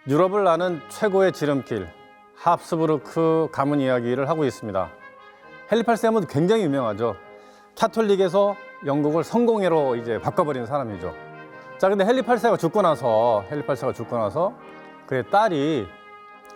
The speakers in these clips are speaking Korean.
유럽을 나는 최고의 지름길 합스부르크 가문 이야기를 하고 있습니다. 헨리 8세는 굉장히 유명하죠. 카톨릭에서 영국을 성공회로 이제 바꿔버린 사람이죠. 자, 근데 헨리 8세가 죽고 나서 그의 딸이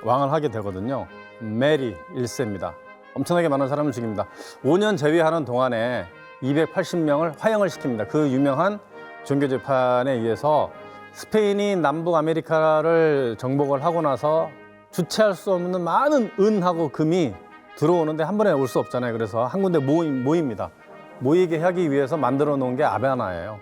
왕을 하게 되거든요. 메리 1세입니다. 엄청나게 많은 사람을 죽입니다. 5년 재위하는 동안에 280명을 화형을 시킵니다. 그 유명한 종교 재판에 의해서 스페인이 남북 아메리카를 정복을 하고 나서 주체할 수 없는 많은 은하고 금이 들어오는데 한 번에 올 수 없잖아요. 그래서 한 군데 모입니다. 모이게 하기 위해서 만들어 놓은 게 아베나예요.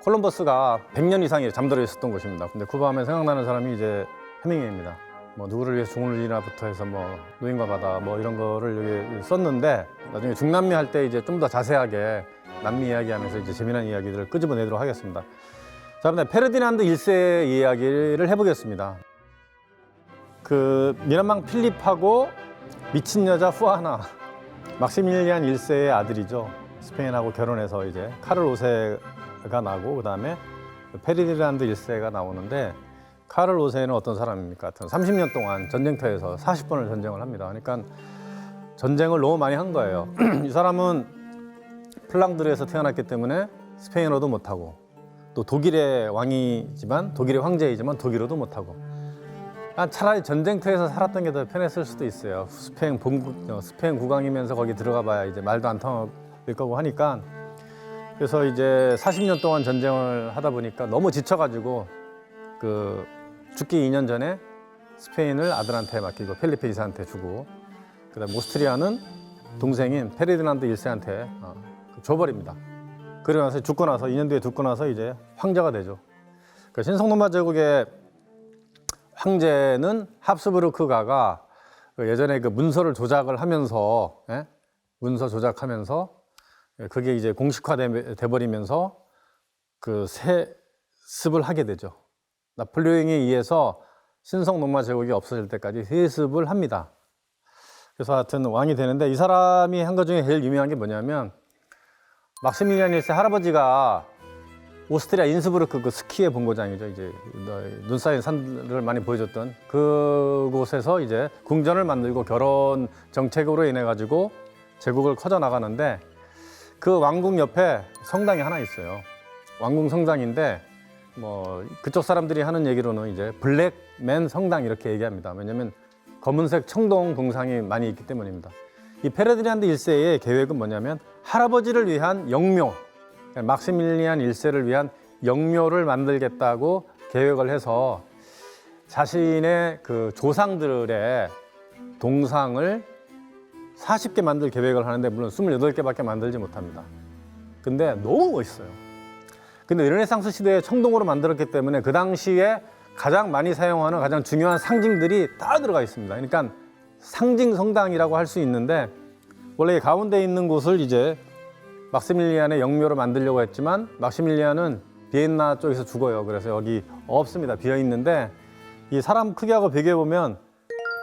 콜럼버스가 100년 이상이 잠들어 있었던 곳입니다. 근데 쿠바 하면 생각나는 사람이 이제 해밍웨이입니다. 뭐 누구를 위해서 죽을 일이나부터 해서 뭐 노인과 바다 뭐 이런 거를 여기 썼는데 나중에 중남미 할 때 이제 좀 더 자세하게 남미 이야기하면서 이제 재미난 이야기들을 끄집어내도록 하겠습니다. 자, 근데 페르디난드 1세의 이야기를 해보겠습니다. 그 미란망 필립하고 미친 여자 후아나, 막시밀리안 1세의 아들이죠. 스페인하고 결혼해서 이제 카를 5세가 나고 그다음에 페르디난드 1세가 나오는데 카를 5세는 어떤 사람입니까? 30년 동안 전쟁터에서 40번을 전쟁을 합니다. 그러니까 전쟁을 너무 많이 한 거예요. 이 사람은 플랑드르에서 태어났기 때문에 스페인어도 못하고 또 독일의 왕이지만 독일의 황제이지만 독일어도 못하고 차라리 전쟁터에서 살았던 게 더 편했을 수도 있어요. 스페인 국왕이면서 거기 들어가 봐야 이제 말도 안 통할 거고 하니까 그래서 이제 40년 동안 전쟁을 하다 보니까 너무 지쳐가지고 그 죽기 2년 전에 스페인을 아들한테 맡기고 펠리페 2세한테 주고 그다음 오스트리아는 동생인 페르디난드 1세한테 줘버립니다. 그러고 나서 죽고 나서 2년 뒤에 죽고 나서 이제 황제가 되죠. 그러니까 신성로마 제국의 황제는 합스부르크가가 예전에 그 문서를 조작을 하면서 문서 조작하면서 그게 이제 공식화돼 버리면서 그 세습을 하게 되죠. 나폴레옹에 의해서 신성로마 제국이 없어질 때까지 세습을 합니다. 그래서 하여튼 왕이 되는데 이 사람이 한 것 중에 제일 유명한 게 뭐냐면 막시밀리안 1세 할아버지가 오스트리아 인스부르크 그 스키의 본고장이죠. 이제 눈 쌓인 산들을 많이 보여줬던 그곳에서 이제 궁전을 만들고 결혼 정책으로 인해 가지고 제국을 커져 나가는데 그 왕궁 옆에 성당이 하나 있어요. 왕궁 성당인데 뭐 그쪽 사람들이 하는 얘기로는 이제 블랙맨 성당 이렇게 얘기합니다. 왜냐하면 검은색 청동 동상이 많이 있기 때문입니다. 이 페르디난드 1세의 계획은 뭐냐면 할아버지를 위한 영묘, 막시밀리안 1세를 위한 영묘를 만들겠다고 계획을 해서 자신의 그 조상들의 동상을 40개 만들 계획을 하는데 물론 28개밖에 만들지 못합니다. 근데 너무 멋있어요. 근데 르네상스 시대에 청동으로 만들었기 때문에 그 당시에 가장 많이 사용하는 가장 중요한 상징들이 다 들어가 있습니다. 그러니까 상징 성당이라고 할 수 있는데 원래 가운데 있는 곳을 이제 막시밀리안의 영묘로 만들려고 했지만 막시밀리안은 비엔나 쪽에서 죽어요. 그래서 여기 없습니다. 비어 있는데 이 사람 크기하고 비교해 보면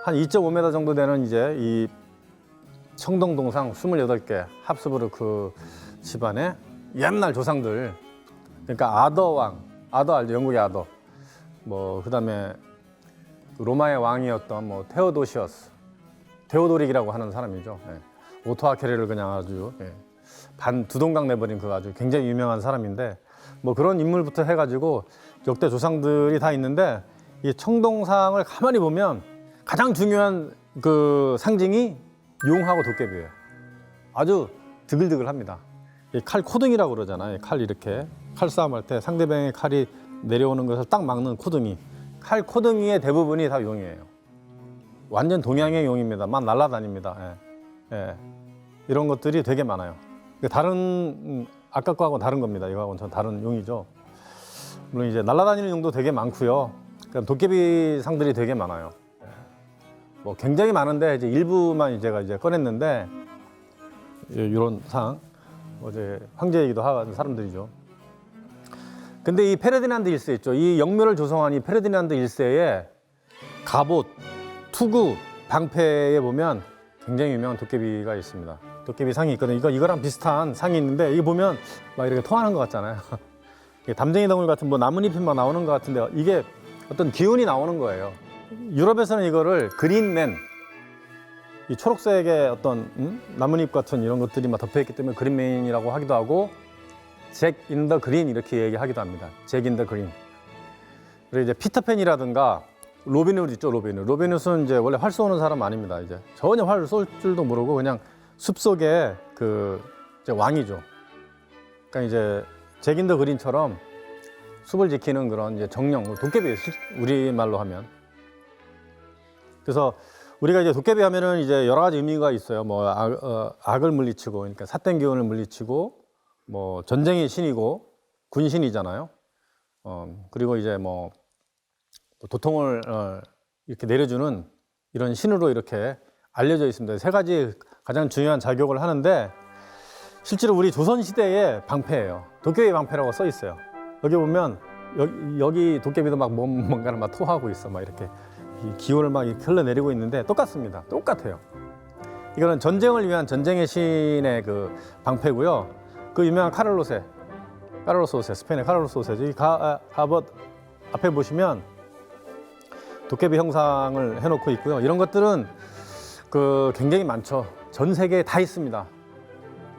한 2.5m 정도 되는 이제 이 청동 동상 28개 합스부르크 집안의 옛날 조상들. 그러니까 아더 왕, 아더 알죠? 영국의 아더. 뭐 그다음에 로마의 왕이었던 뭐 테오도시어스, 테오도릭이라고 하는 사람이죠. 오토아케레를 그냥 아주 반 두 동강 내버린 그 아주 굉장히 유명한 사람인데 뭐 그런 인물부터 해가지고 역대 조상들이 다 있는데 이 청동상을 가만히 보면 가장 중요한 그 상징이 용하고 도깨비예요. 아주 드글드글합니다. 이 칼 코등이라고 그러잖아요. 칼 이렇게 칼싸움할 때 상대방의 칼이 내려오는 것을 딱 막는 코등이. 칼 코등이의 대부분이 다 용이에요. 완전 동양의 용입니다. 막 날아다닙니다. 이런 것들이 되게 많아요. 다른 아까 거하고는 다른 겁니다. 이거하고는 전 다른 용이죠. 물론 이제 날아다니는 용도 되게 많고요. 도깨비 상들이 되게 많아요. 뭐 굉장히 많은데 이제 일부만 제가 이제 꺼냈는데 이런 상 어제 황제이기도 하는 사람들이죠. 근데 이 페르디난드 1세 있죠. 이 영묘를 조성한 이 페르디난드 1세의 갑옷, 투구, 방패에 보면 굉장히 유명한 도깨비가 있습니다. 도깨비 상이 있거든요. 이거랑 비슷한 상이 있는데 이게 보면 막 이렇게 통하는 것 같잖아요. 담쟁이 덩굴 같은 뭐 나뭇잎이 막 나오는 것 같은데 이게 어떤 기운이 나오는 거예요. 유럽에서는 이거를 그린맨, 이 초록색의 어떤 나뭇잎 같은 이런 것들이 막 덮여 있기 때문에 그린맨이라고 하기도 하고, 잭 인 더 그린 이렇게 얘기하기도 합니다. 잭 인 더 그린. 그리고 이제 피터팬이라든가 로빈훗 있죠, 로빈훗. 로빈훗은 이제 원래 활 쏘는 사람 아닙니다. 이제 전혀 활을 쏠 줄도 모르고 그냥 숲속의 그 이제 왕이죠. 그러니까 이제 잭 인 더 그린처럼 숲을 지키는 그런 이제 정령, 도깨비, 우리말로 하면. 그래서 우리가 이제 도깨비 하면은 이제 여러 가지 의미가 있어요. 뭐 악을 물리치고, 그러니까 삿된 기운을 물리치고, 뭐 전쟁의 신이고 군신이잖아요. 그리고 이제 뭐 도통을 이렇게 내려주는 이런 신으로 이렇게 알려져 있습니다. 세 가지 가장 중요한 작용을 하는데, 실제로 우리 조선 시대의 방패예요. 도깨비 방패라고 써 있어요. 여기 보면 여기 도깨비도 막 뭔가를 막 토하고 있어, 막 이렇게 이 기운을 막 이렇게 흘러내리고 있는데 똑같습니다. 똑같아요. 이거는 전쟁을 위한 전쟁의 신의 그 방패고요. 그 유명한 카를로스 5세, 스페인의 카를로스 5세. 이 가벗 앞에 보시면 도깨비 형상을 해놓고 있고요. 이런 것들은 그 굉장히 많죠. 전 세계에 다 있습니다.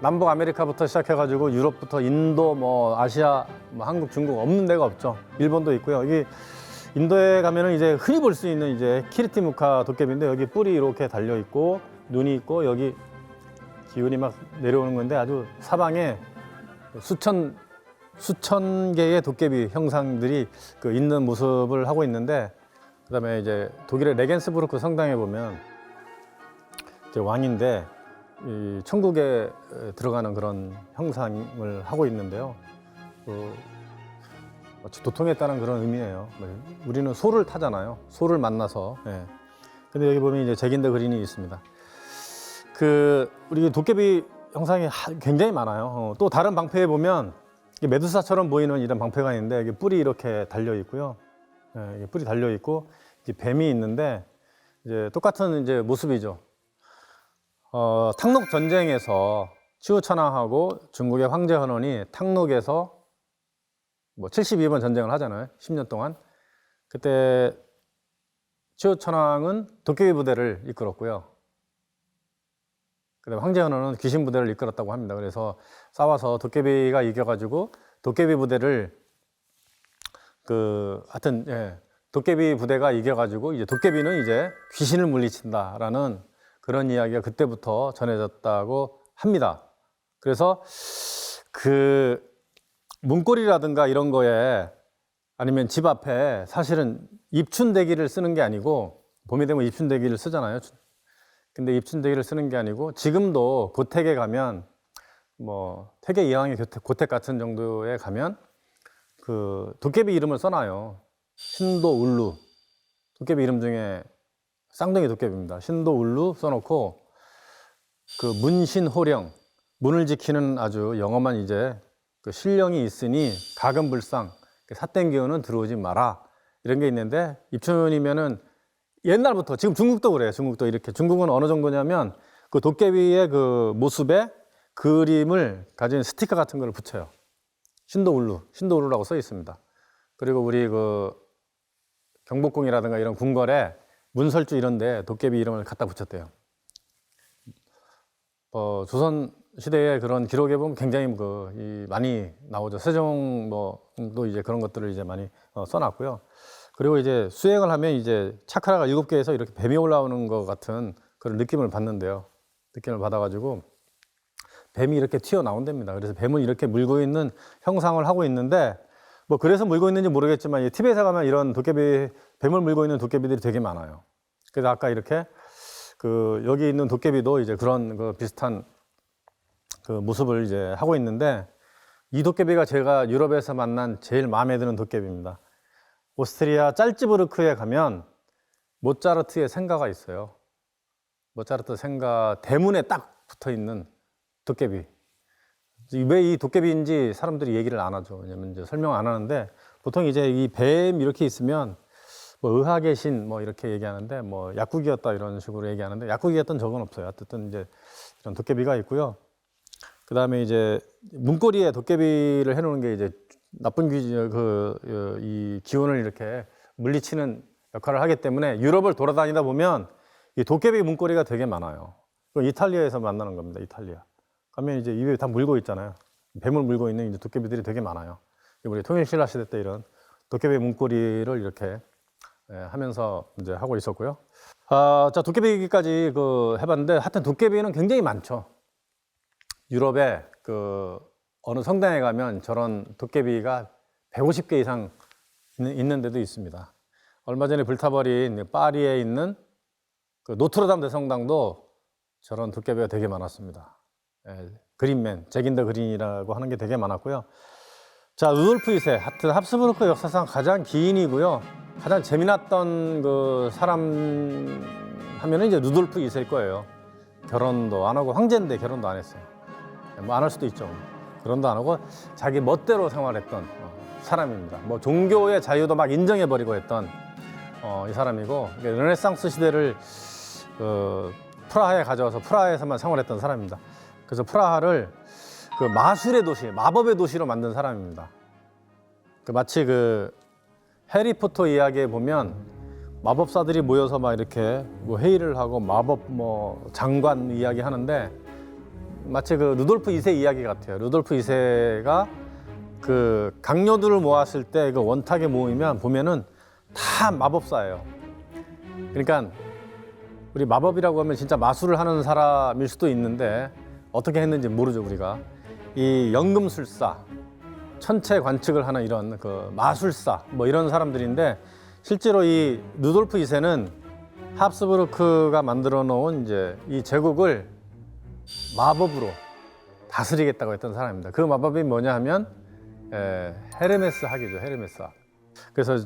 남북 아메리카부터 시작해가지고 유럽부터 인도, 뭐 아시아, 뭐 한국, 중국 없는 데가 없죠. 일본도 있고요. 여기 인도에 가면은 이제 흔히 볼 수 있는 이제 키리티무카 도깨비인데, 여기 뿔이 이렇게 달려 있고 눈이 있고 여기 기운이 막 내려오는 건데, 아주 사방에 수천 개의 도깨비 형상들이 그 있는 모습을 하고 있는데, 그다음에 이제 독일의 레겐스부르크 성당에 보면 이제 왕인데 이 천국에 들어가는 그런 형상을 하고 있는데요. 도통에 따른 그런 의미예요. 우리는 소를 타잖아요. 소를 만나서. 예. 근데 여기 보면 이제 잭 인 더 그린이 있습니다. 우리 도깨비 형상이 굉장히 많아요. 또 다른 방패에 보면 메두사처럼 보이는 이런 방패가 있는데, 여기 뿔이 이렇게 달려 있고요. 예, 뿔이 달려 있고 이제 뱀이 있는데, 이제 똑같은 이제 모습이죠. 탕록 전쟁에서 치우천왕하고 중국의 황제 헌원이 탕록에서 뭐 72번 전쟁을 하잖아요. 10년 동안. 그때 치우천왕은 도깨비 부대를 이끌었고요. 그다음에 황제 헌원은 귀신 부대를 이끌었다고 합니다. 그래서 싸워서 도깨비가 이겨가지고 도깨비 부대를 하여튼 예, 도깨비 부대가 이겨가지고 이제 도깨비는 이제 귀신을 물리친다라는 그런 이야기가 그때부터 전해졌다고 합니다. 그래서 문고리라든가 이런 거에, 아니면 집 앞에 사실은 입춘대기를 쓰는 게 아니고, 봄이 되면 입춘대기를 쓰잖아요. 근데 입춘대기를 쓰는 게 아니고, 지금도 고택에 가면, 뭐 태계 이황의 고택 같은 정도에 가면 그 도깨비 이름을 써놔요. 신도울루. 도깨비 이름 중에 쌍둥이 도깨비입니다. 신도울루 써놓고, 그 문신호령, 문을 지키는 아주 영험한 이제 그 신령이 있으니 가금불상, 삿된 기운은 들어오지 마라, 이런 게 있는데, 입춘이면은 옛날부터, 지금 중국도 그래요. 중국도 이렇게. 중국은 어느 정도냐면 그 도깨비의 그 모습에 그림을 가진 스티커 같은 걸 붙여요. 신도울루라고 써 있습니다. 그리고 우리 그 경복궁이라든가 이런 궁궐에 문설주 이런 데 도깨비 이름을 갖다 붙였대요. 조선 시대의 그런 기록에 보면 굉장히 많이 나오죠. 세종도 이제 그런 것들을 이제 많이 써놨고요. 그리고 이제 수행을 하면 이제 차크라가 7개에서 이렇게 뱀이 올라오는 것 같은 그런 느낌을 받는데요. 느낌을 받아가지고 뱀이 이렇게 튀어나온답니다. 그래서 뱀을 이렇게 물고 있는 형상을 하고 있는데, 뭐 그래서 물고 있는지 모르겠지만 티베트에 가면 이런 뱀을 물고 있는 도깨비들이 되게 많아요. 그래서 아까 이렇게 여기 있는 도깨비도 이제 그런 비슷한 그 모습을 이제 하고 있는데, 이 도깨비가 제가 유럽에서 만난 제일 마음에 드는 도깨비입니다. 오스트리아 짤츠부르크에 가면 모차르트의 생가가 있어요. 모차르트 생가 대문에 딱 붙어 있는 도깨비. 왜 이 도깨비인지 사람들이 얘기를 안 하죠. 왜냐면 이제 설명 안 하는데, 보통 이제 이 뱀 이렇게 있으면 뭐 의학의 신 뭐 이렇게 얘기하는데, 뭐 약국이었다 이런 식으로 얘기하는데, 약국이었던 적은 없어요. 어쨌든 이제 이런 도깨비가 있고요. 그 다음에 이제 문고리에 도깨비를 해놓는 게 이제 나쁜 이 기운을 이렇게 물리치는 역할을 하기 때문에 유럽을 돌아다니다 보면 이 도깨비 문고리가 되게 많아요. 이탈리아에서 만나는 겁니다. 이탈리아. 가면 이제 입에 다 물고 있잖아요. 뱀을 물고 있는 이제 도깨비들이 되게 많아요. 우리 통일신라 시대 때 이런 도깨비 문고리를 이렇게 하면서 이제 하고 있었고요. 자, 도깨비까지 해봤는데 하여튼 도깨비는 굉장히 많죠. 유럽에 어느 성당에 가면 저런 도깨비가 150개 이상 있는 데도 있습니다. 얼마 전에 불타버린 파리에 있는 노트르담 대성당도 저런 도깨비가 되게 많았습니다. 그린맨, 잭 인 더 그린이라고 하는 게 되게 많았고요. 자, 루돌프 2세, 하여튼 합스부르크 역사상 가장 기인이고요. 가장 재미났던 사람 하면은 이제 루돌프 2세일 거예요. 결혼도 안 하고 황제인데 결혼도 안 했어요. 뭐 안 할 수도 있죠. 결혼도 안 하고 자기 멋대로 생활했던 사람입니다. 뭐 종교의 자유도 막 인정해버리고 했던 이 사람이고, 르네상스 시대를 프라하에 가져와서 프라하에서만 생활했던 사람입니다. 그래서 프라하를 마술의 도시, 마법의 도시로 만든 사람입니다. 마치 해리포터 이야기에 보면 마법사들이 모여서 막 이렇게 뭐 회의를 하고 마법 장관 이야기 하는데, 마치 루돌프 2세 이야기 같아요. 루돌프 2세가 강요들을 모았을 때 원탁에 모이면 보면은 다 마법사예요. 그러니까 우리 마법이라고 하면 진짜 마술을 하는 사람일 수도 있는데 어떻게 했는지 모르죠, 우리가. 이 연금술사, 천체 관측을 하는 이런 마술사 뭐 이런 사람들인데, 실제로 이 루돌프 2세는 합스부르크가 만들어 놓은 이제 이 제국을 마법으로 다스리겠다고 했던 사람입니다. 그 마법이 뭐냐 하면 헤르메스 학이죠. 헤르메스 학. 그래서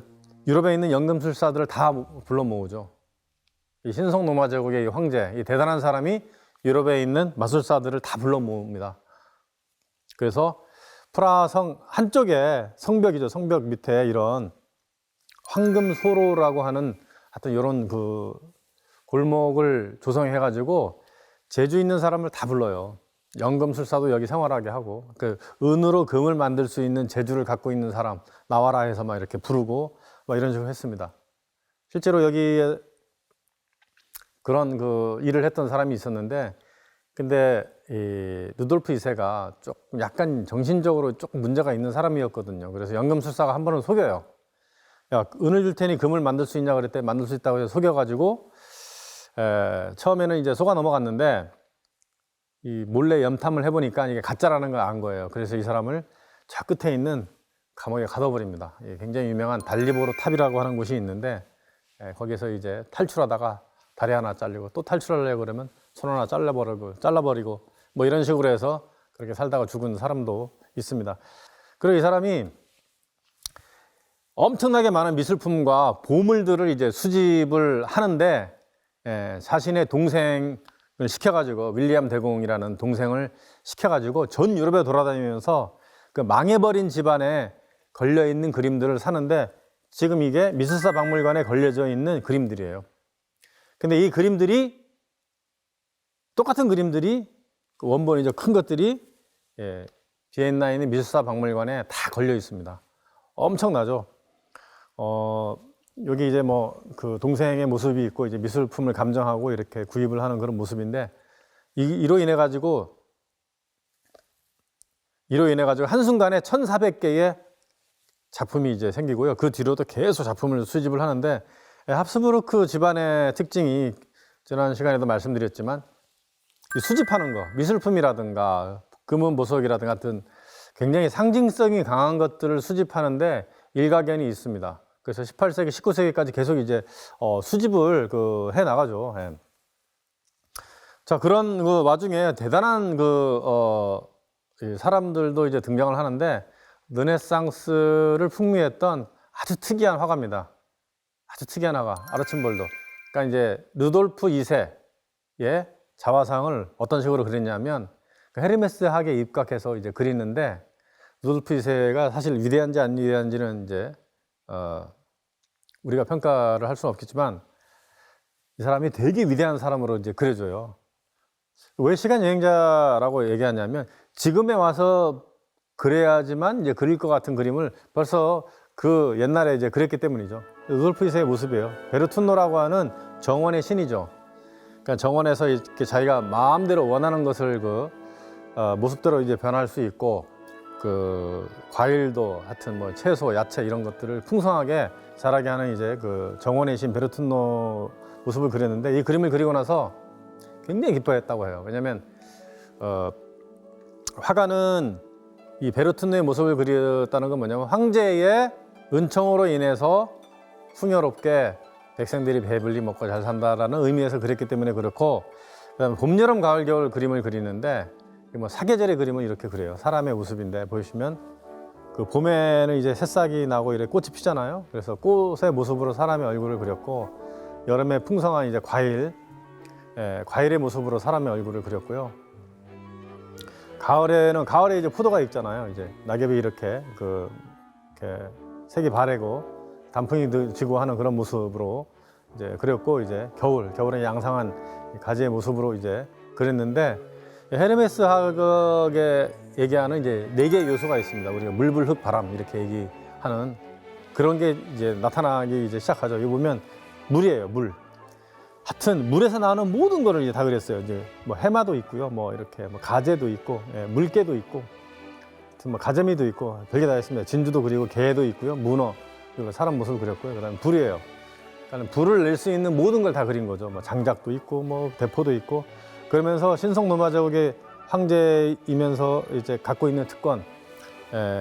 유럽에 있는 연금술사들을 다 불러 모으죠. 이 신성노마 제국의 이 황제, 이 대단한 사람이 유럽에 있는 마술사들을 다 불러 모읍니다. 그래서 프라하 성 한쪽에 성벽이죠. 성벽 밑에 이런 황금소로라고 하는 하여튼 이런 골목을 조성해가지고 재주 있는 사람을 다 불러요. 연금술사도 여기 생활하게 하고, 은으로 금을 만들 수 있는 재주를 갖고 있는 사람 나와라 해서 막 이렇게 부르고 막 이런 식으로 했습니다. 실제로 여기에 그런 일을 했던 사람이 있었는데, 근데 이 루돌프 2세가 조금 약간 정신적으로 조금 문제가 있는 사람이었거든요. 그래서 연금술사가 한 번은 속여요. 야, 은을 줄 테니 금을 만들 수 있냐 그랬더니 만들 수 있다고 해서 속여가지고 처음에는 이제 속아 넘어갔는데, 이 몰래 염탐을 해보니까 이게 가짜라는 걸 안 거예요. 그래서 이 사람을 저 끝에 있는 감옥에 가둬버립니다. 굉장히 유명한 달리보르 탑이라고 하는 곳이 있는데, 거기서 이제 탈출하다가 다리 하나 잘리고 또 탈출하려고 그러면 손 하나 잘라버리고 뭐 이런 식으로 해서 그렇게 살다가 죽은 사람도 있습니다. 그리고 이 사람이 엄청나게 많은 미술품과 보물들을 이제 수집을 하는데, 자신의 동생을 시켜가지고, 윌리엄 대공이라는 동생을 시켜가지고 전 유럽에 돌아다니면서 망해버린 집안에 걸려있는 그림들을 사는데, 지금 이게 미술사 박물관에 걸려져 있는 그림들이에요. 근데 이 그림들이, 똑같은 그림들이, 원본이죠. 큰 것들이 비엔나에 있는 미술사 박물관에 다 걸려 있습니다. 엄청나죠. 여기 이제 동생의 모습이 있고, 이제 미술품을 감정하고 이렇게 구입을 하는 그런 모습인데, 이로 인해 가지고 한순간에 1,400개의 작품이 이제 생기고요. 그 뒤로도 계속 작품을 수집을 하는데, 합스부르크 집안의 특징이 지난 시간에도 말씀드렸지만, 이 수집하는 거, 미술품이라든가 금은 보석이라든가 같은 굉장히 상징성이 강한 것들을 수집하는데 일가견이 있습니다. 그래서 18세기, 19세기까지 계속 이제 수집을 해 나가죠. 자, 그런 와중에 대단한 사람들도 이제 등장을 하는데, 르네상스를 풍미했던 아주 특이한 화가입니다. 아주 특이한 화가, 아르침볼도. 그러니까 이제 루돌프 2세의 자화상을 어떤 식으로 그렸냐면, 헤르메스 학에 입각해서 이제 그리는데, 루돌프 2세가 사실 위대한지 안 위대한지는 이제 우리가 평가를 할 수는 없겠지만, 이 사람이 되게 위대한 사람으로 이제 그려져요. 왜 시간 여행자라고 얘기하냐면, 지금에 와서 그래야지만 이제 그릴 것 같은 그림을 벌써 그 옛날에 이제 그랬기 때문이죠. 루돌프 2세의 모습이에요. 베르투노라고 하는 정원의 신이죠. 그러니까 정원에서 이렇게 자기가 마음대로 원하는 것을 모습대로 이제 변할 수 있고, 과일도 하여튼 뭐 채소, 야채 이런 것들을 풍성하게 자라게 하는 이제 그 정원의 신 베르투노 모습을 그렸는데, 이 그림을 그리고 나서 굉장히 기뻐했다고 해요. 왜냐하면 화가는 이 베르투노의 모습을 그렸다는 건 뭐냐면, 황제의 은총으로 인해서 풍요롭게 백성들이 배불리 먹고 잘 산다라는 의미에서 그렸기 때문에 그렇고, 그다음에 봄, 여름, 가을, 겨울 그림을 그리는데, 뭐 사계절의 그림을 이렇게 그려요. 사람의 모습인데 보시면 그 봄에는 이제 새싹이 나고 이렇게 꽃이 피잖아요. 그래서 꽃의 모습으로 사람의 얼굴을 그렸고, 여름에 풍성한 이제 과일의 모습으로 사람의 얼굴을 그렸고요. 가을에 이제 포도가 익잖아요. 이제 낙엽이 이렇게 색이 바래고 단풍이 지고 하는 그런 모습으로 이제 그렸고, 이제 겨울에 양상한 가지의 모습으로 이제 그렸는데, 헤르메스 화극에 얘기하는 이제 4개의 요소가 있습니다. 우리가 물, 불, 흙, 바람 이렇게 얘기하는 그런 게 이제 나타나기 이제 시작하죠. 여기 보면 물이에요, 물. 하여튼 물에서 나오는 모든 거를 이제 다 그렸어요. 이제 뭐 해마도 있고요, 뭐 이렇게 뭐 가재도 있고, 물개도 있고, 하여튼 뭐 가재미도 있고, 별게 다 있습니다. 진주도 그리고 개도 있고요, 문어, 그리고 사람 모습을 그렸고요. 그다음에 불이에요. 그러니까 불을 낼 수 있는 모든 걸 다 그린 거죠. 뭐 장작도 있고, 뭐 대포도 있고. 그러면서 신성노마족의 황제이면서 이제 갖고 있는 특권,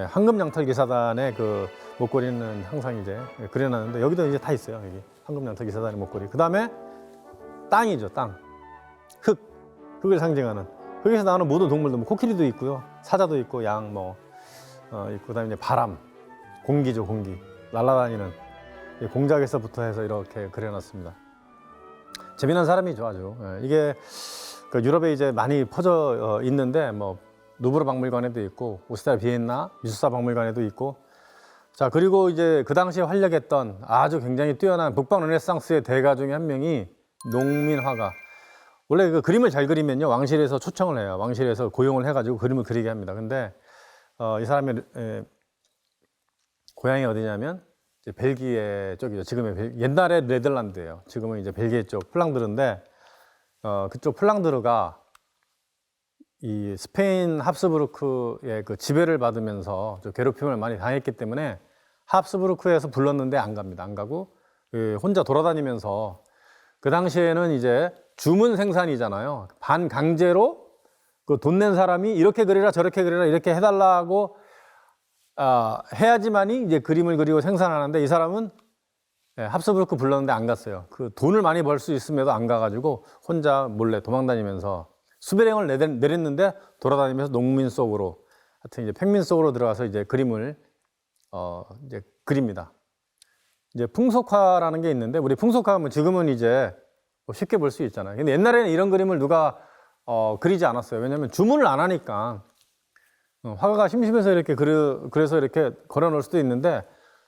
황금양털 기사단의 그 목걸이는 항상 이제 그려놨는데, 여기도 이제 다 있어요. 여기 황금양털 기사단의 목걸이. 그 다음에 땅이죠, 땅. 흙을 상징하는. 흙에서 나오는 모든 동물들, 뭐 코끼리도 있고요, 사자도 있고, 양 있고, 그다음에 이제 바람, 공기죠, 공기. 날아다니는 공작에서부터 해서 이렇게 그려놨습니다. 재미난 사람이죠, 아주. 이게 유럽에 이제 많이 퍼져 있는데, 뭐 루브르 박물관에도 있고, 오스트리아 비엔나 미술사 박물관에도 있고. 자, 그리고 이제 그 당시에 활약했던 아주 굉장히 뛰어난 북방 르네상스의 대가 중에 한 명이 농민 화가. 원래 그 그림을 잘 그리면요, 왕실에서 초청을 해요. 왕실에서 고용을 해가지고 그림을 그리게 합니다. 근데 이 사람의 고향이 어디냐면 이제 벨기에 쪽이죠. 지금의 옛날에 네덜란드예요. 지금은 이제 벨기에 쪽 플랑드르인데, 그쪽 플랑드르가 이 스페인 합스부르크의 그 지배를 받으면서 좀 괴롭힘을 많이 당했기 때문에 합스부르크에서 불렀는데 안 갑니다. 안 가고 혼자 돌아다니면서, 그 당시에는 이제 주문 생산이잖아요. 반강제로 그 돈 낸 사람이 이렇게 그리라 저렇게 그리라 이렇게 해달라고 해야지만이 이제 그림을 그리고 생산하는데, 이 사람은 합스부르크 불렀는데 안 갔어요. 그 돈을 많이 벌 수 있음에도 안 가가지고 혼자 몰래 도망다니면서 수배령을 내렸는데, 돌아다니면서 농민 속으로, 하여튼 이제 평민 속으로 들어가서 이제 그림을 이제 그립니다. 이제 풍속화라는 게 있는데, 우리 풍속화하면 지금은 이제 쉽게 볼 수 있잖아요. 근데 옛날에는 이런 그림을 누가 그리지 않았어요. 왜냐하면 주문을 안 하니까. 화가가 심심해서 이렇게 그래서 이렇게 걸어놓을 수도 있는데,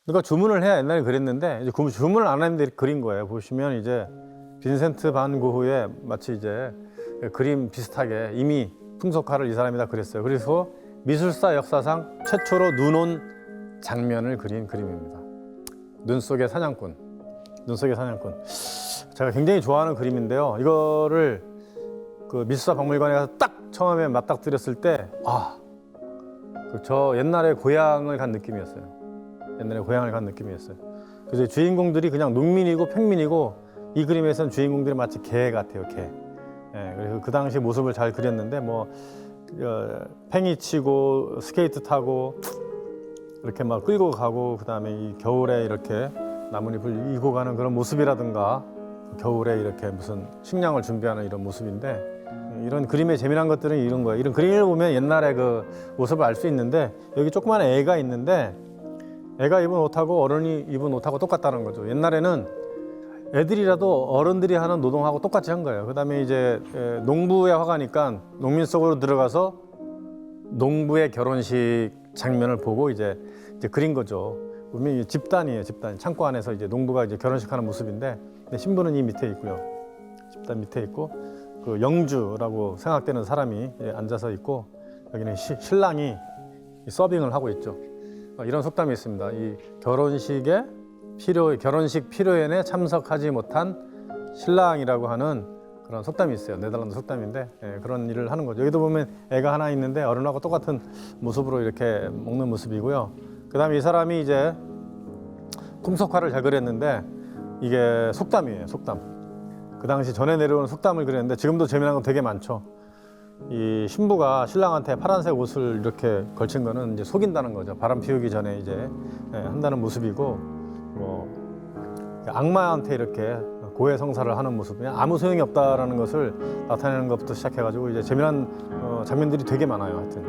누가 주문을 해야 옛날에 그랬는데, 이제 주문을 안 했는데 그린 거예요. 보시면 이제 빈센트 반 고흐의 마치 이제 그림 비슷하게 이미 풍속화를 이 사람이 다 그렸어요. 그래서 미술사 역사상 최초로 눈 온 장면을 그린 그림입니다. 눈 속의 사냥꾼. 제가 굉장히 좋아하는 그림인데요. 이거를 그 미술사 박물관에 가서 딱 처음에 맞닥뜨렸을 때, 저 옛날에 고향을 간 느낌이었어요. 그래서 주인공들이 그냥 농민이고 평민이고, 이 그림에서는 주인공들이 마치 개 같아요, 개. 그래서 그 당시 모습을 잘 그렸는데, 뭐 팽이 치고 스케이트 타고 이렇게 막 끌고 가고, 그 다음에 이 겨울에 이렇게 나뭇잎을 이고 가는 그런 모습이라든가, 겨울에 이렇게 무슨 식량을 준비하는 이런 모습인데, 이런 그림의 재미난 것들은 이런 거예요. 이런 그림을 보면 옛날의 그 모습을 알 수 있는데, 여기 조그마한 애가 있는데, 애가 입은 옷하고 어른이 입은 옷하고 똑같다는 거죠. 옛날에는 애들이라도 어른들이 하는 노동하고 똑같이 한 거예요. 그 다음에 이제 농부의 화가니까 농민 속으로 들어가서 농부의 결혼식 장면을 보고 이제 그린 거죠. 보면 집단이에요, 집단. 창고 안에서 이제 농부가 이제 결혼식하는 모습인데, 신부는 이 밑에 있고요. 집단 밑에 있고, 그 영주라고 생각되는 사람이 앉아서 있고, 여기는 신랑이 서빙을 하고 있죠. 이런 속담이 있습니다. 이 결혼식 피로연에 참석하지 못한 신랑이라고 하는 그런 속담이 있어요. 네덜란드 속담인데 그런 일을 하는 거죠. 여기도 보면 애가 하나 있는데 어른하고 똑같은 모습으로 이렇게 먹는 모습이고요. 그다음에 이 사람이 이제 풍속화를 잘 그렸는데 이게 속담이에요. 속담. 그 당시 전해 내려오는 속담을 그렸는데 지금도 재미난 거 되게 많죠. 이 신부가 신랑한테 파란색 옷을 이렇게 걸친 거는 이제 속인다는 거죠. 바람 피우기 전에 이제 한다는 모습이고, 뭐 악마한테 이렇게 고해성사를 하는 모습, 그냥 아무 소용이 없다라는 것을 나타내는 것부터 시작해가지고 이제 재미난 장면들이 되게 많아요. 하여튼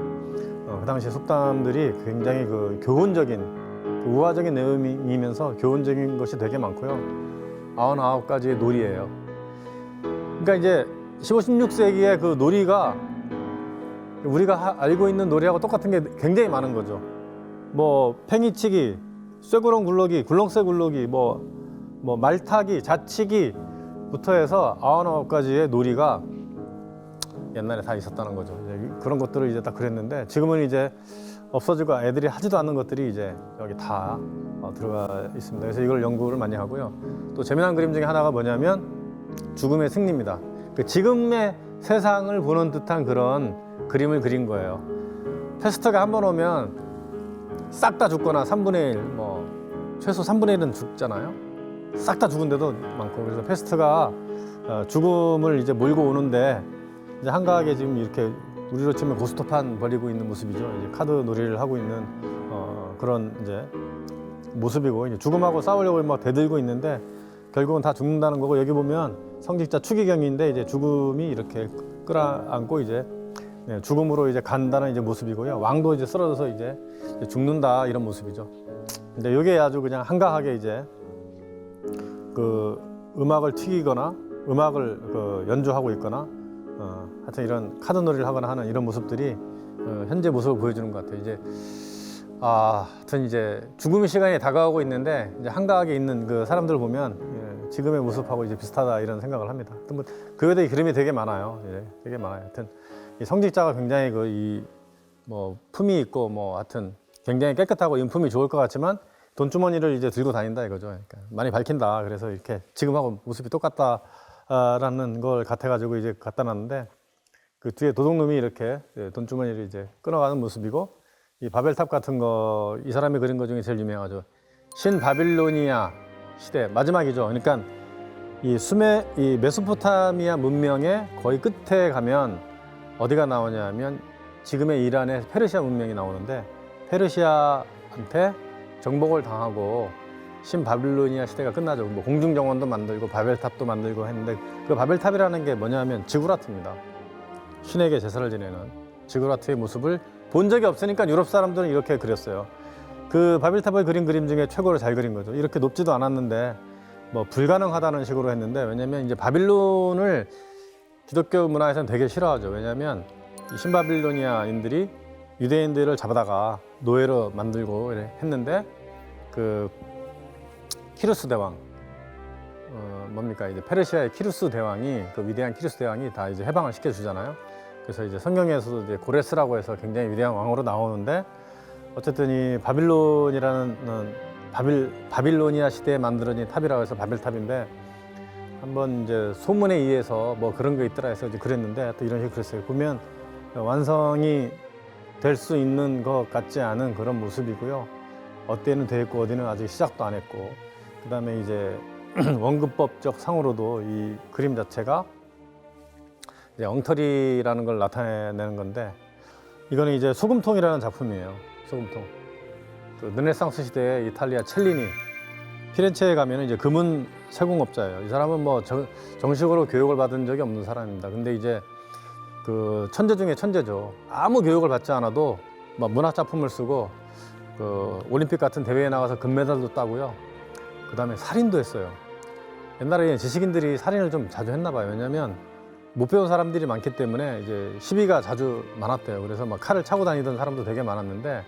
그 당시 속담들이 굉장히 그 교훈적인, 우화적인 내용이면서 교훈적인 것이 되게 많고요. 99가지의 놀이예요. 그러니까 이제 15, 16세기의 그 놀이가 우리가 알고 있는 놀이하고 똑같은 게 굉장히 많은 거죠. 뭐 팽이치기, 쇠구렁 굴러기, 굴렁쇠 굴러기, 뭐 말타기, 자치기부터 해서 99가지의 놀이가 옛날에 다 있었다는 거죠. 이제 그런 것들을 이제 딱 그랬는데 지금은 이제 없어지고 애들이 하지도 않는 것들이 이제 여기 다 들어가 있습니다. 그래서 이걸 연구를 많이 하고요. 또 재미난 그림 중에 하나가 뭐냐면 죽음의 승리입니다. 그 지금의 세상을 보는 듯한 그런 그림을 그린 거예요. 패스트가 한 번 오면 싹 다 죽거나 3분의 1, 뭐 최소 3분의 1은 죽잖아요. 싹 다 죽은 데도 많고. 그래서 패스트가 죽음을 이제 몰고 오는데 이제 한가하게 지금 이렇게 우리로 치면 고스톱판 벌이고 있는 모습이죠. 이제 카드 놀이를 하고 있는 그런 이제 모습이고, 이제 죽음하고 싸우려고 막 대들고 있는데 결국은 다 죽는다는 거고, 여기 보면 성직자 추기경인데 이제 죽음이 이렇게 끌어안고 이제 죽음으로 이제 간다는 이제 모습이고요. 왕도 이제 쓰러져서 이제 죽는다 이런 모습이죠. 근데 이게 아주 그냥 한가하게 이제 그 음악을 튀기거나 음악을 그 연주하고 있거나 하여튼 이런 카드놀이를 하거나 하는 이런 모습들이 현재 모습을 보여주는 것 같아요. 이제 하여튼 이제 죽음의 시간이 다가오고 있는데 이제 한가하게 있는 그 사람들을 보면 지금의 모습하고 이제 비슷하다 이런 생각을 합니다. 뭐 그 외에도 그림이 되게 많아요. 되게 많아요. 하여튼 이 성직자가 굉장히 뭐 품이 있고 뭐 하여튼 굉장히 깨끗하고 인품이 좋을 것 같지만 돈주머니를 이제 들고 다닌다 이거죠. 그러니까 많이 밝힌다. 그래서 이렇게 지금하고 모습이 똑같다라는 걸 같아가지고 이제 갖다 놨는데 그 뒤에 도둑놈이 이렇게 돈주머니를 이제 끊어가는 모습이고, 이 바벨탑 같은 거 이 사람이 그린 거 중에 제일 유명하죠. 신바빌로니아 시대 마지막이죠. 그러니까 이 메소포타미아 문명의 거의 끝에 가면 어디가 나오냐면 지금의 이란의 페르시아 문명이 나오는데, 페르시아한테 정복을 당하고 신바빌로니아 시대가 끝나죠. 뭐 공중정원도 만들고 바벨탑도 만들고 했는데, 그 바벨탑이라는 게 뭐냐면 지구라트입니다. 신에게 제사를 지내는 지구라트의 모습을 본 적이 없으니까 유럽 사람들은 이렇게 그렸어요. 그 바벨탑을 그린 그림 중에 최고로 잘 그린 거죠. 이렇게 높지도 않았는데 뭐 불가능하다는 식으로 했는데, 왜냐면 이제 바빌론을 기독교 문화에서는 되게 싫어하죠. 왜냐면 이 신바빌로니아인들이 유대인들을 잡아다가 노예로 만들고 했는데, 그 키루스 대왕 뭡니까 이제 페르시아의 키루스 대왕이, 그 위대한 키루스 대왕이 다 이제 해방을 시켜주잖아요. 그래서 이제 성경에서도 이제 고레스라고 해서 굉장히 위대한 왕으로 나오는데, 어쨌든 이 바빌론이라는 바빌로니아 시대에 만들어진 탑이라고 해서 바벨탑인데, 한번 이제 소문에 의해서 뭐 그런 거 있더라 해서 이제 그랬는데 또 이런 식으로 그랬어요. 보면 완성이 될 수 있는 것 같지 않은 그런 모습이고요. 어디는 돼 있고 어디는 아직 시작도 안 했고, 그 다음에 이제 원근법적 상으로도 이 그림 자체가 이제 엉터리라는 걸 나타내는 건데, 이거는 이제 소금통이라는 작품이에요. 소금통. 그 르네상스 시대의 이탈리아 첼리니, 피렌체에 가면 이제 금은 세공업자예요. 이 사람은 뭐 정식으로 교육을 받은 적이 없는 사람입니다. 근데 이제 그 천재 중에 천재죠. 아무 교육을 받지 않아도 막 문학 작품을 쓰고 그 올림픽 같은 대회에 나가서 금메달도 따고요. 그 다음에 살인도 했어요. 옛날에 지식인들이 살인을 좀 자주 했나 봐요. 왜냐면 못 배운 사람들이 많기 때문에 이제 시비가 자주 많았대요. 그래서 막 칼을 차고 다니던 사람도 되게 많았는데,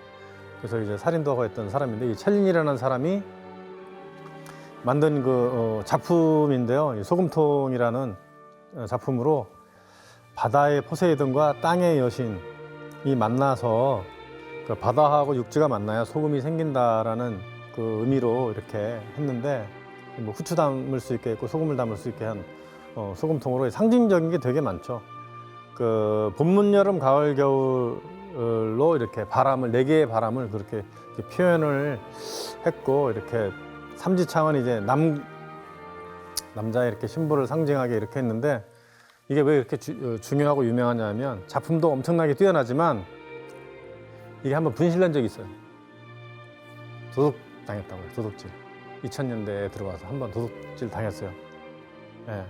그래서 이제 살인도 하고 했던 사람인데, 이 첼린이라는 사람이 만든 그 작품인데요. 이 소금통이라는 작품으로 바다의 포세이돈과 땅의 여신이 만나서 그 바다하고 육지가 만나야 소금이 생긴다라는 그 의미로 이렇게 했는데 뭐 후추 담을 수 있게 했고 소금을 담을 수 있게 한 소금통으로 상징적인 게 되게 많죠. 그 봄문 여름 가을 겨울로 이렇게 바람을 네 개의 바람을 그렇게 표현을 했고 이렇게 삼지창은 이제 남자의 이렇게 신부를 상징하게 이렇게 했는데 이게 왜 이렇게 중요하고 유명하냐면 작품도 엄청나게 뛰어나지만 이게 한번 분실난 적이 있어요. 도둑 당했다고요. 도둑질. 2000년대에 들어와서 한번 도둑질 당했어요. 예.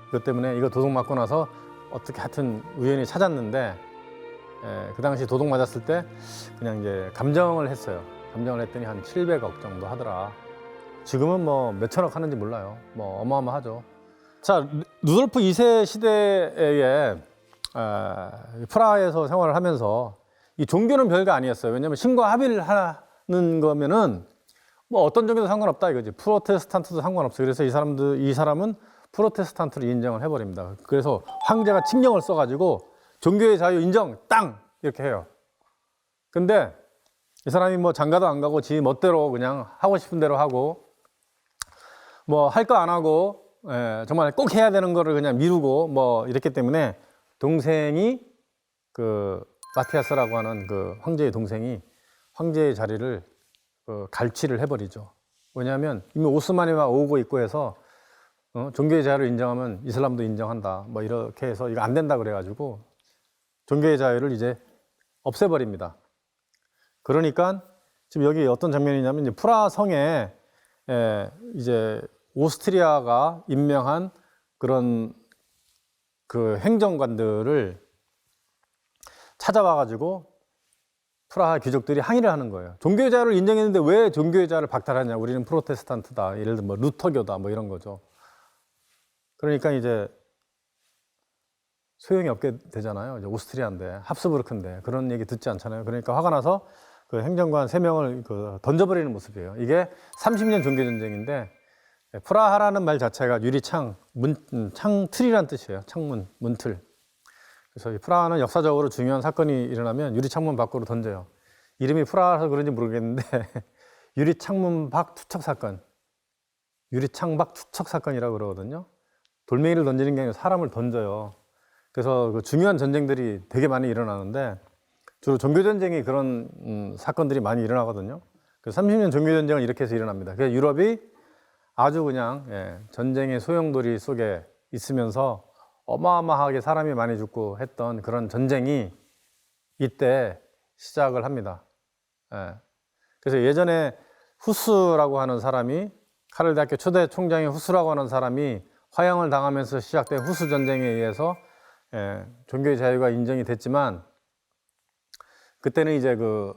그것 때문에 이거 도둑 맞고 나서 어떻게 하여튼 우연히 찾았는데 그 당시 도둑 맞았을 때 그냥 이제 감정을 했어요. 감정을 했더니 한 700억 정도 하더라. 지금은 뭐 몇천억 하는지 몰라요. 뭐 어마어마하죠. 자, 루돌프 2세 시대에 프라하에서 생활을 하면서 이 종교는 별거 아니었어요. 왜냐하면 신과 합의를 하는 거면은 뭐 어떤 종교도 상관없다 이거지. 프로테스탄트도 상관없어요. 그래서 이 사람은 프로테스탄트를 인정을 해버립니다. 그래서 황제가 칙령을 써가지고 종교의 자유 인정 땅 이렇게 해요. 근데 이 사람이 뭐 장가도 안 가고 지 멋대로 그냥 하고 싶은 대로 하고 뭐 할 거 안 하고 정말 꼭 해야 되는 거를 그냥 미루고 뭐 이랬기 때문에 동생이 그 마티아스라고 하는 그 황제의 동생이 황제의 자리를 갈취를 해버리죠. 왜냐하면 이미 오스만이가 오고 있고 해서 종교의 자유를 인정하면 이슬람도 인정한다. 뭐 이렇게 해서 이거 안 된다 그래가지고 종교의 자유를 이제 없애버립니다. 그러니까 지금 여기 어떤 장면이냐면 이제 프라하 성에 이제 오스트리아가 임명한 그런 그 행정관들을 찾아와가지고 프라하 귀족들이 항의를 하는 거예요. 종교의 자유를 인정했는데 왜 종교의 자유를 박탈하냐? 우리는 프로테스탄트다. 예를 들면 뭐 루터교다. 뭐 이런 거죠. 그러니까 이제 소용이 없게 되잖아요. 이제 오스트리아인데 합스부르크인데 그런 얘기 듣지 않잖아요. 그러니까 화가 나서 그 행정관 3명을 던져버리는 모습이에요. 이게 30년 종교 전쟁인데 프라하라는 말 자체가 유리창, 창틀이란 뜻이에요. 창문, 문틀. 그래서 이 프라하는 역사적으로 중요한 사건이 일어나면 유리창문 밖으로 던져요. 이름이 프라하라서 그런지 모르겠는데 유리창문 밖 투척 사건, 유리창 밖 투척 사건이라고 그러거든요. 돌멩이를 던지는 게 아니라 사람을 던져요. 그래서 그 중요한 전쟁들이 되게 많이 일어나는데 주로 종교전쟁이 그런 사건들이 많이 일어나거든요. 그래서 30년 종교전쟁은 이렇게 해서 일어납니다. 그래서 유럽이 아주 그냥 전쟁의 소용돌이 속에 있으면서 어마어마하게 사람이 많이 죽고 했던 그런 전쟁이 이때 시작을 합니다. 그래서 예전에 후스라고 하는 사람이 카를 대학교 초대 총장인 후스라고 하는 사람이 화형을 당하면서 시작된 후스 전쟁에 의해서 종교의 자유가 인정이 됐지만 그때는 이제 그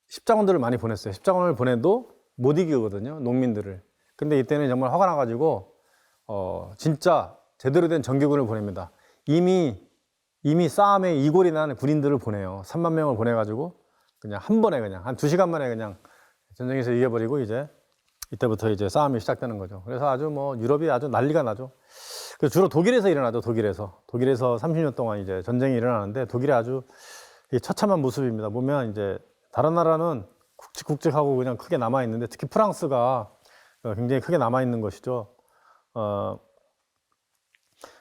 십자군들을 많이 보냈어요. 십자군을 보내도 못 이기거든요, 농민들을. 근데 이때는 정말 화가 나가지고 진짜 제대로 된 정규군을 보냅니다. 이미 싸움에 이골이 난 군인들을 보내요. 3만 명을 보내가지고 그냥 한 번에 그냥 한 2시간 만에 그냥 전쟁에서 이겨버리고 이제 이때부터 이제 싸움이 시작되는 거죠. 그래서 아주 뭐 유럽이 아주 난리가 나죠. 주로 독일에서 일어나죠. 독일에서 30년 동안 이제 전쟁이 일어나는데 독일이 아주 처참한 모습입니다. 보면 이제 다른 나라는 굵직굵직하고 그냥 크게 남아 있는데 특히 프랑스가 굉장히 크게 남아 있는 것이죠.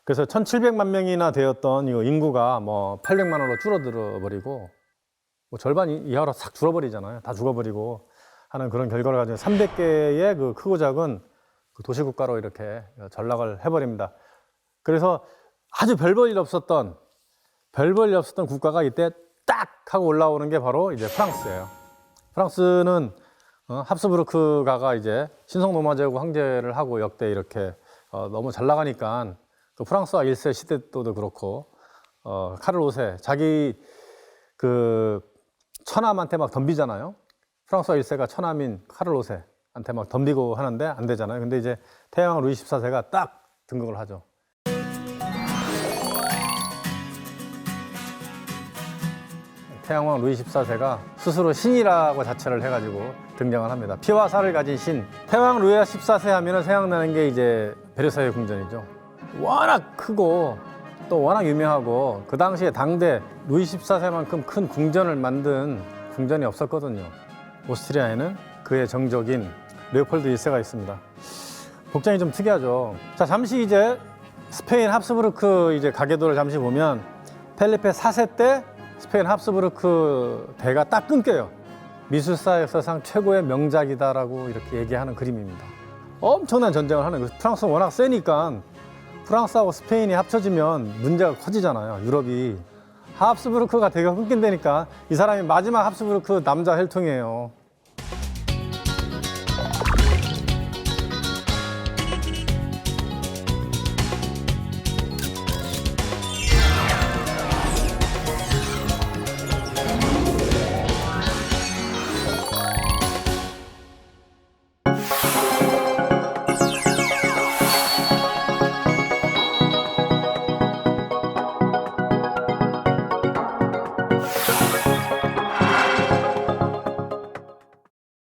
그래서 1,700만 명이나 되었던 이 인구가 뭐 800만으로 줄어들어 버리고 뭐 절반 이하로 싹 줄어버리잖아요. 다 죽어버리고 하는 그런 결과를 가지고 300개의 그 크고 작은 그 도시국가로 이렇게 전락을 해버립니다. 그래서 아주 별 볼 일 없었던 국가가 이때 딱 하고 올라오는 게 바로 이제 프랑스예요. 프랑스는 합스부르크가가 이제 신성노마제국 황제를 하고 역대 이렇게 너무 잘 나가니까 그 프랑스와 1세 시대 때도 그렇고 카를 5세 자기 그 처남한테 막 덤비잖아요. 프랑스와 1세가 처남인 카를 5세한테 막 덤비고 하는데 안 되잖아요. 근데 이제 태양왕 루이 14세가 딱 등극을 하죠. 태양왕 루이 14세가 스스로 신이라고 자처를 해가지고 등장을 합니다. 피와 살을 가진 신. 태왕 루이 14세 하면 생각나는 게 이제 베르사유 궁전이죠. 워낙 크고 또 워낙 유명하고 그 당시에 당대 루이 14세만큼 큰 궁전을 만든 궁전이 없었거든요. 오스트리아에는 그의 정적인 레오폴드 1세가 있습니다. 복장이 좀 특이하죠. 자, 잠시 이제 스페인 합스부르크 이제 가계도를 잠시 보면 펠리페 4세 때 스페인 합스부르크 대가 딱 끊겨요. 미술사 역사상 최고의 명작이다라고 이렇게 얘기하는 그림입니다. 엄청난 전쟁을 하는 거예요. 프랑스는 워낙 세니까 프랑스하고 스페인이 합쳐지면 문제가 커지잖아요. 유럽이. 합스부르크가 대가 끊긴다니까 이 사람이 마지막 합스부르크 남자 혈통이에요.